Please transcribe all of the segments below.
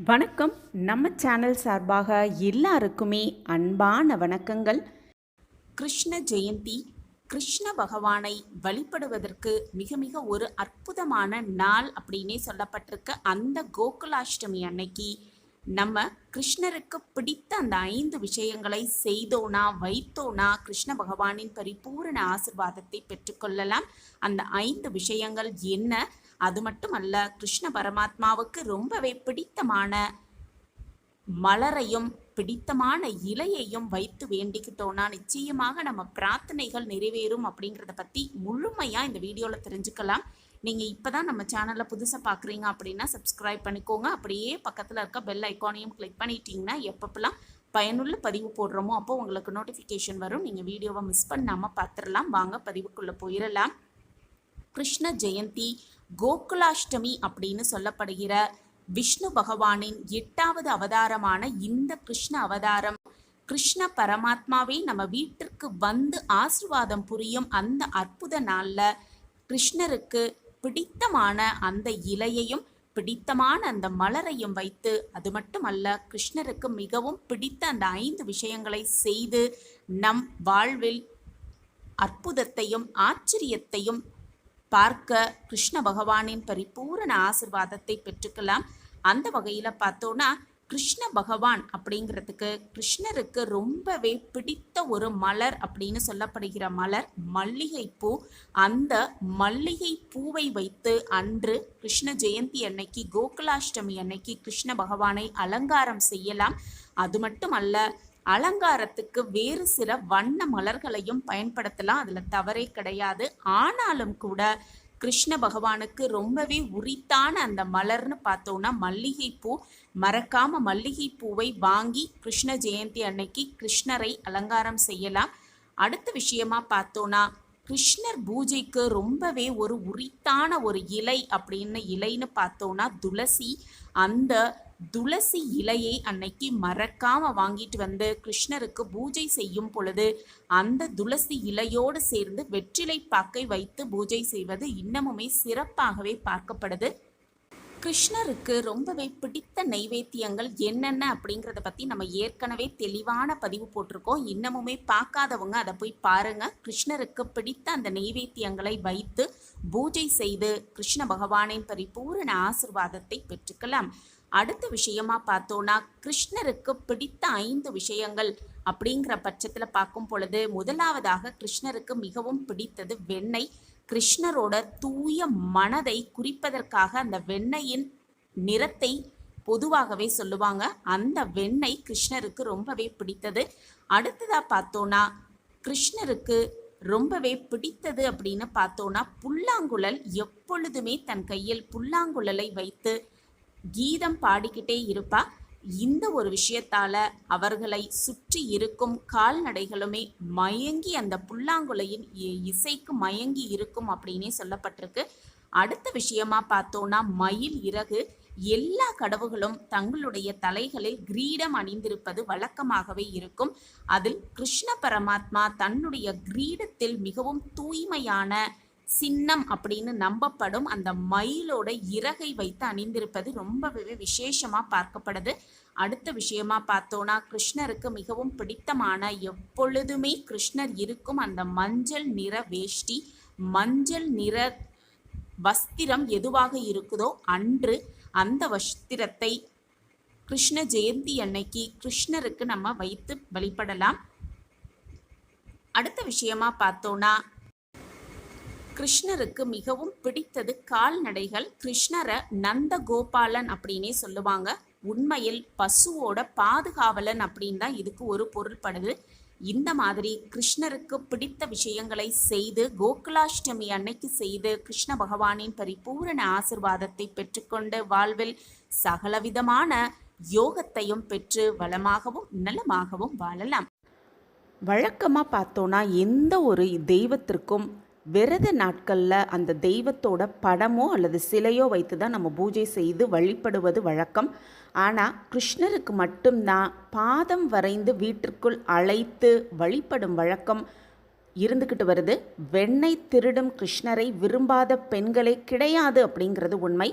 வணக்கம். நம்ம சேனல் சார்பாக எல்லாருக்குமே அன்பான வணக்கங்கள். கிருஷ்ண ஜெயந்தி கிருஷ்ண பகவானை வழிபடுவதற்கு மிக மிக ஒரு அற்புதமான நாள் அப்படின்னே சொல்லப்பட்டிருக்கு. அந்த கோகுலாஷ்டமி அன்னைக்கு நம்ம கிருஷ்ணருக்கு பிடித்த அந்த 5 விஷயங்களை செய்தோனா வைத்தோனா கிருஷ்ண பகவானின் பரிபூரண ஆசிர்வாதத்தை பெற்றுக்கொள்ளலாம். அந்த 5 விஷயங்கள் என்ன? அது மட்டுமல்ல, கிருஷ்ண பரமாத்மாவுக்கு ரொம்பவே பிடித்தமான மலரையும் பிடித்தமான இலையையும் வைத்து வேண்டிக்கிட்டோன்னா நிச்சயமாக நம்ம பிரார்த்தனைகள் நிறைவேறும் அப்படிங்கிறத பற்றி முழுமையாக இந்த வீடியோவில் தெரிஞ்சுக்கலாம். நீங்கள் இப்போ தான் நம்ம சேனலில் புதுசாக பார்க்குறீங்க அப்படின்னா சப்ஸ்கிரைப் பண்ணிக்கோங்க. அப்படியே பக்கத்தில் இருக்க பெல் ஐக்கானையும் கிளிக் பண்ணிட்டீங்கன்னா எப்பப்பெல்லாம் பயனுள்ள பதிவு போடுறோமோ அப்போ உங்களுக்கு நோட்டிஃபிகேஷன் வரும். நீங்கள் வீடியோவை மிஸ் பண்ணாமல் பார்த்துடலாம். வாங்க பதிவுக்குள்ளே போயிடலாம். கிருஷ்ண ஜெயந்தி கோகுலாஷ்டமி அப்படின்னு சொல்லப்படுகிற விஷ்ணு பகவானின் 8வது அவதாரமான இந்த கிருஷ்ண அவதாரம், கிருஷ்ண பரமாத்மாவே நம்ம வீட்டிற்கு வந்து ஆசீர்வாதம் புரியும் அந்த அற்புத நாளில் கிருஷ்ணருக்கு பிடித்தமான அந்த இலையையும் பிடித்தமான அந்த மலரையும் வைத்து, அது மட்டுமல்ல கிருஷ்ணருக்கு மிகவும் பிடித்த அந்த 5 விஷயங்களை செய்து நம் வாழ்வில் அற்புதத்தையும் ஆச்சரியத்தையும் பார்க்க கிருஷ்ண பகவானின் பரிபூரண ஆசிர்வாதத்தை பெற்றுக்கலாம். அந்த வகையில் பார்த்தோன்னா கிருஷ்ண பகவான் அப்படிங்கிறதுக்கு கிருஷ்ணருக்கு ரொம்பவே பிடித்த ஒரு மலர் அப்படின்னு சொல்லப்படுகிற மலர் மல்லிகைப்பூ. அந்த மல்லிகை பூவை வைத்து அன்று கிருஷ்ண ஜெயந்தி அன்னைக்கு கோகுலாஷ்டமி அன்னைக்கு கிருஷ்ண பகவானை அலங்காரம் செய்யலாம். அது மட்டுமல்ல, அலங்காரத்துக்கு வேறு சில வண்ண மலர்களையும் பயன்படுத்தலாம். அதில் தவறே கிடையாது. ஆனாலும் கூட கிருஷ்ண பகவானுக்கு ரொம்பவே உரித்தான அந்த மலர்னு பார்த்தோன்னா மல்லிகைப்பூ. மறக்காம மல்லிகைப்பூவை வாங்கி கிருஷ்ண ஜெயந்தி அன்னைக்கு கிருஷ்ணரை அலங்காரம் செய்யலாம். அடுத்த விஷயமா பார்த்தோன்னா கிருஷ்ணர் பூஜைக்கு ரொம்பவே ஒரு உரித்தான ஒரு இலை அப்படின்னு இலைன்னு பார்த்தோன்னா துளசி. அந்த துளசி இலையை அன்னைக்கு மறக்காம வாங்கிட்டு வந்து கிருஷ்ணருக்கு பூஜை செய்யும் பொழுது அந்த துளசி இலையோடு சேர்ந்து வெற்றிலை பாக்கை வைத்து பூஜை செய்வது இன்னமுமே சிறப்பாகவே பார்க்கப்படுது. கிருஷ்ணருக்கு ரொம்பவே பிடித்த நைவேத்தியங்கள் என்னென்ன அப்படிங்கிறத பற்றி நம்ம ஏற்கனவே தெளிவான பதிவு போட்டிருக்கோம். இன்னமுமே பார்க்காதவங்க அதை போய் பாருங்க. கிருஷ்ணருக்கு பிடித்த அந்த நைவேத்தியங்களை வைத்து பூஜை செய்து கிருஷ்ண பகவானின் பரிபூரண ஆசிர்வாதத்தை பெற்றுக்கலாம். அடுத்த விஷயமா பார்த்தோன்னா கிருஷ்ணருக்கு பிடித்த 5 விஷயங்கள் அப்படிங்கிற பட்சத்தில் பார்க்கும் பொழுது முதலாவதாக கிருஷ்ணருக்கு மிகவும் பிடித்தது வெண்ணெய். கிருஷ்ணரோட தூய மனதை குறிப்பதற்காக அந்த வெண்ணெயின் நிறத்தை பொதுவாகவே சொல்லுவாங்க. அந்த வெண்ணெய் கிருஷ்ணருக்கு ரொம்பவே பிடித்தது. அடுத்ததாக பார்த்தோன்னா கிருஷ்ணருக்கு ரொம்பவே பிடித்தது அப்படின்னு பார்த்தோன்னா புல்லாங்குழல். எப்பொழுதுமே தன் கையில் புல்லாங்குழலை வைத்து கீதம் பாடிக்கிட்டே இருப்பா. இந்த ஒரு விஷயத்தால அவர்களை சுற்றி இருக்கும் கால்நடைகளுமே மயங்கி அந்த புல்லாங்குழலின் இசைக்கு மயங்கி இருக்கும் அப்படின்னே சொல்லப்பட்டிருக்கு. அடுத்த விஷயமா பார்த்தோன்னா மயில் இறகு. எல்லா கடவுள்களும் தங்களுடைய தலைகளில் கிரீடம் அணிந்திருப்பது வழக்கமாகவே இருக்கும். அதில் கிருஷ்ண பரமாத்மா தன்னுடைய கிரீடத்தில் மிகவும் தூய்மையான சின்னம் அப்படின்னு நம்பப்படும் அந்த மயிலோட இறகை வைத்து அணிந்திருப்பது ரொம்பவே விசேஷமா பார்க்கப்படுது. அடுத்த விஷயமா பார்த்தோன்னா கிருஷ்ணருக்கு மிகவும் பிடித்தமான எப்பொழுதுமே கிருஷ்ணர் இருக்கும் அந்த மஞ்சள் நிற வேஷ்டி, மஞ்சள் நிற வஸ்திரம் எதுவாக இருக்குதோ அன்று அந்த வஸ்திரத்தை கிருஷ்ண ஜெயந்தி அன்னைக்கு கிருஷ்ணருக்கு நம்ம வைத்து வழிபடலாம். அடுத்த விஷயமா பார்த்தோன்னா கிருஷ்ணருக்கு மிகவும் பிடித்தது கால்நடைகள். கிருஷ்ணரை நந்த கோபாலன் அப்படின்னே சொல்லுவாங்க. உண்மையில் பசுவோட பாதுகாவலன் அப்படின்னு தான் இதுக்கு ஒரு பொருள்படுது. இந்த மாதிரி கிருஷ்ணருக்கு பிடித்த விஷயங்களை செய்து கோகுலாஷ்டமி அன்னைக்கு செய்து கிருஷ்ண பகவானின் பரிபூரண ஆசிர்வாதத்தை பெற்றுக்கொண்டு வாழ்வில் சகலவிதமான யோகத்தையும் பெற்று வளமாகவும் நலமாகவும் வாழலாம். வழக்கமாக பார்த்தோன்னா எந்த ஒரு தெய்வத்திற்கும் விரத நாட்களில் அந்த தெய்வத்தோட படமோ அல்லது சிலையோ வைத்து தான் நம்ம பூஜை செய்து வழிபடுவது வழக்கம். ஆனால் கிருஷ்ணருக்கு மட்டும்தான் பாதம் வரைந்து வீட்டிற்குள் அழைத்து வழிபடும் வழக்கம் இருந்துக்கிட்டு வருது. வெண்ணெய் திருடும் கிருஷ்ணரை விரும்பாத பெண்களே கிடையாது அப்படிங்கிறது உண்மை.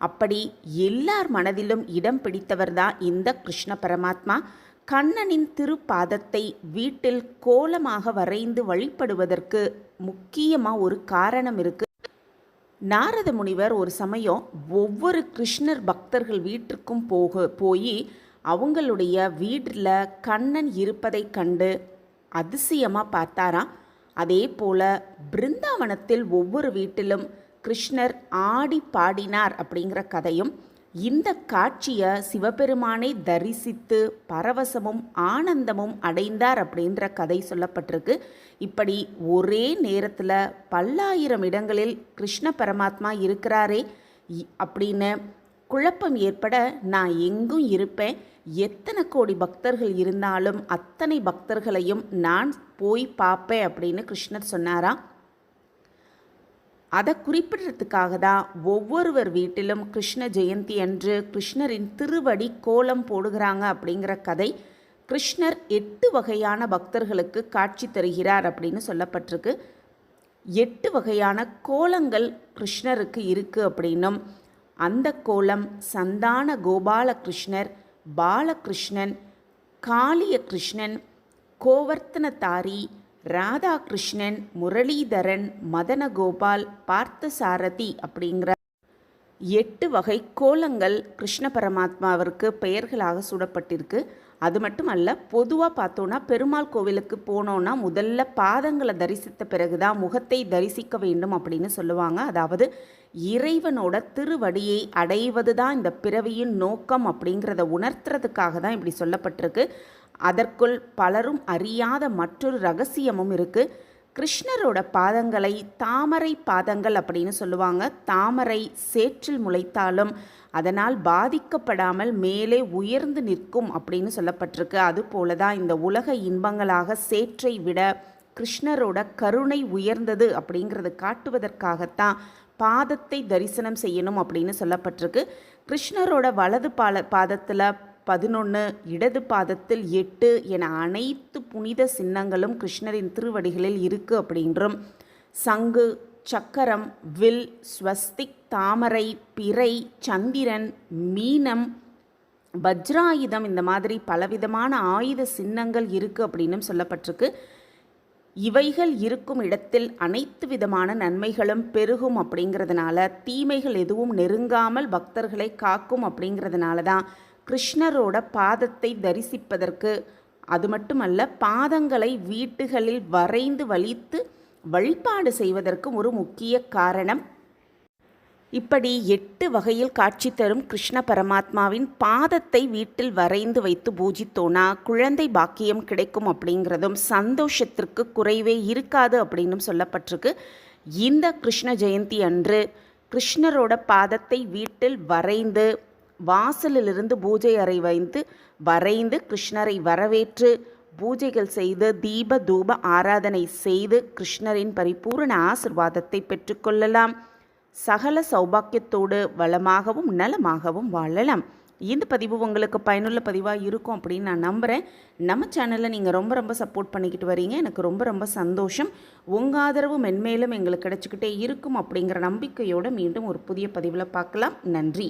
அப்படி எல்லார் மனதிலும் இடம் பிடித்தவர் தான் இந்த கிருஷ்ண பரமாத்மா. கண்ணனின் திருப்பாதத்தை வீட்டில் கோலமாக வரைந்து வழிபடுவதற்கு முக்கியமாக ஒரு காரணம் இருக்குது. நாரத முனிவர் ஒரு சமயம் ஒவ்வொரு கிருஷ்ணர் பக்தர்கள் வீட்டிற்கும் போய் அவங்களுடைய வீட்டில் கண்ணன் இருப்பதை கண்டு அதிசயமாக பார்த்தாராம். அதே போல் பிருந்தாவனத்தில் ஒவ்வொரு வீட்டிலும் கிருஷ்ணர் ஆடி பாடினார் அப்படிங்கிற கதையும், இந்த காட்சியை சிவபெருமானை தரிசித்து பரவசமும் ஆனந்தமும் அடைந்தார் அப்படின்ற கதை சொல்லப்பட்டிருக்கு. இப்படி ஒரே நேரத்தில் பல்லாயிரம் இடங்களில் கிருஷ்ண பரமாத்மா இருக்கிறாரே அப்படின்னு குழப்பம் ஏற்பட, நான் எங்கும் இருப்பேன், எத்தனை கோடி பக்தர்கள் இருந்தாலும் அத்தனை பக்தர்களையும் நான் போய் பார்ப்பேன் அப்படின்னு கிருஷ்ணர் சொன்னாராம். அதை குறிப்பிடுறதுக்காக தான் ஒவ்வொருவர் வீட்டிலும் கிருஷ்ண ஜெயந்தி அன்று கிருஷ்ணரின் திருவடி கோலம் போடுகிறாங்க அப்படிங்கிற கதை. கிருஷ்ணர் 8 வகையான பக்தர்களுக்கு காட்சி தருகிறார் அப்படின்னு சொல்லப்பட்டிருக்கு. 8 வகையான கோலங்கள் கிருஷ்ணருக்கு இருக்குது அப்படின்னும், அந்த கோலம் சந்தான கோபால கிருஷ்ணர், பாலகிருஷ்ணன், காளிய கிருஷ்ணன், கோவர்த்தனதாரி, ராதாகிருஷ்ணன், முரளிதரன், மதனகோபால், பார்த்தசாரதி அப்படிங்கிற 8 வகை கோலங்கள் கிருஷ்ண பரமாத்மாவிற்கு பெயர்களாக சூடப்பட்டிருக்கு. அது மட்டும் அல்ல, பொதுவாக பார்த்தோன்னா பெருமாள் கோவிலுக்கு போனோன்னா முதல்ல பாதங்களை தரிசித்த பிறகுதான் முகத்தை தரிசிக்க வேண்டும் அப்படின்னு சொல்லுவாங்க. அதாவது இறைவனோட திருவடியை அடைவது தான் இந்த பிறவியின் நோக்கம் அப்படிங்கிறத உணர்த்துறதுக்காக தான் இப்படி சொல்லப்பட்டிருக்கு. அதற்குள் பலரும் அறியாத மற்றொரு ரகசியமும் இருக்குது. கிருஷ்ணரோட பாதங்களை தாமரை பாதங்கள் அப்படின்னு சொல்லுவாங்க. தாமரை சேற்றில் முளைத்தாலும் அதனால் பாதிக்கப்படாமல் மேலே உயர்ந்து நிற்கும் அப்படின்னு சொல்லப்பட்டிருக்கு. அதுபோல தான் இந்த உலக இன்பங்களாக சேற்றை விட கிருஷ்ணரோட கருணை உயர்ந்தது அப்படிங்கிறது காட்டுவதற்காகத்தான் பாதத்தை தரிசனம் செய்யணும் அப்படின்னு சொல்லப்பட்டிருக்கு. கிருஷ்ணரோட வலது பாதத்தில் 11, இடது பாதத்தில் 8 என அனைத்து புனித சின்னங்களும் கிருஷ்ணரின் திருவடிகளில் இருக்குது அப்படின்றும், சங்கு, சக்கரம், வில், ஸ்வஸ்திக், தாமரை, பிறை, சந்திரன், மீனம், வஜ்ராயுதம், இந்த மாதிரி பலவிதமான ஆயுத சின்னங்கள் இருக்குது அப்படின்னும் சொல்லப்பட்டிருக்கு. இவைகள் இருக்கும் இடத்தில் அனைத்து விதமான நன்மைகளும் பெருகும் அப்படிங்கிறதுனால, தீமைகள் எதுவும் நெருங்காமல் பக்தர்களை காக்கும் அப்படிங்கிறதுனால தான் கிருஷ்ணரோட பாதத்தை தரிசிப்பதற்கு, அது மட்டுமல்ல பாதங்களை வீட்டுகளில் வரைந்து வலித்து வழிபாடு செய்வதற்கு ஒரு முக்கிய காரணம். இப்படி 8 வகையில் காட்சி தரும் கிருஷ்ண பரமாத்மாவின் பாதத்தை வீட்டில் வரைந்து வைத்து பூஜித்தோனா குழந்தை பாக்கியம் கிடைக்கும் அப்படிங்கிறதும் சந்தோஷத்திற்கு குறைவே இருக்காது அப்படின்னும் சொல்லப்பட்டிருக்கு. இந்த கிருஷ்ண ஜெயந்தி அன்று கிருஷ்ணரோட பாதத்தை வீட்டில் வரைந்து வாசலிலிருந்து பூஜை அறை வரைந்து கிருஷ்ணரை வரவேற்று பூஜைகள் செய்து தீப தூப ஆராதனை செய்து கிருஷ்ணரின் பரிபூரண ஆசிர்வாதத்தை பெற்றுக்கொள்ளலாம். சகல சௌபாக்கியத்தோடு வளமாகவும் நலமாகவும் வாழலாம். இந்த பதிவு உங்களுக்கு பயனுள்ள பதிவாக இருக்கும் அப்படின்னு நான் நம்புகிறேன். நம்ம சேனலில் நீங்கள் ரொம்ப சப்போர்ட் பண்ணிக்கிட்டு வரீங்க. எனக்கு ரொம்ப சந்தோஷம். உங்கள் ஆதரவு மென்மேலும் எங்களுக்கு கிடச்சிக்கிட்டே இருக்கும் அப்படிங்கிற நம்பிக்கையோடு மீண்டும் ஒரு புதிய பதிவில் பார்க்கலாம். நன்றி.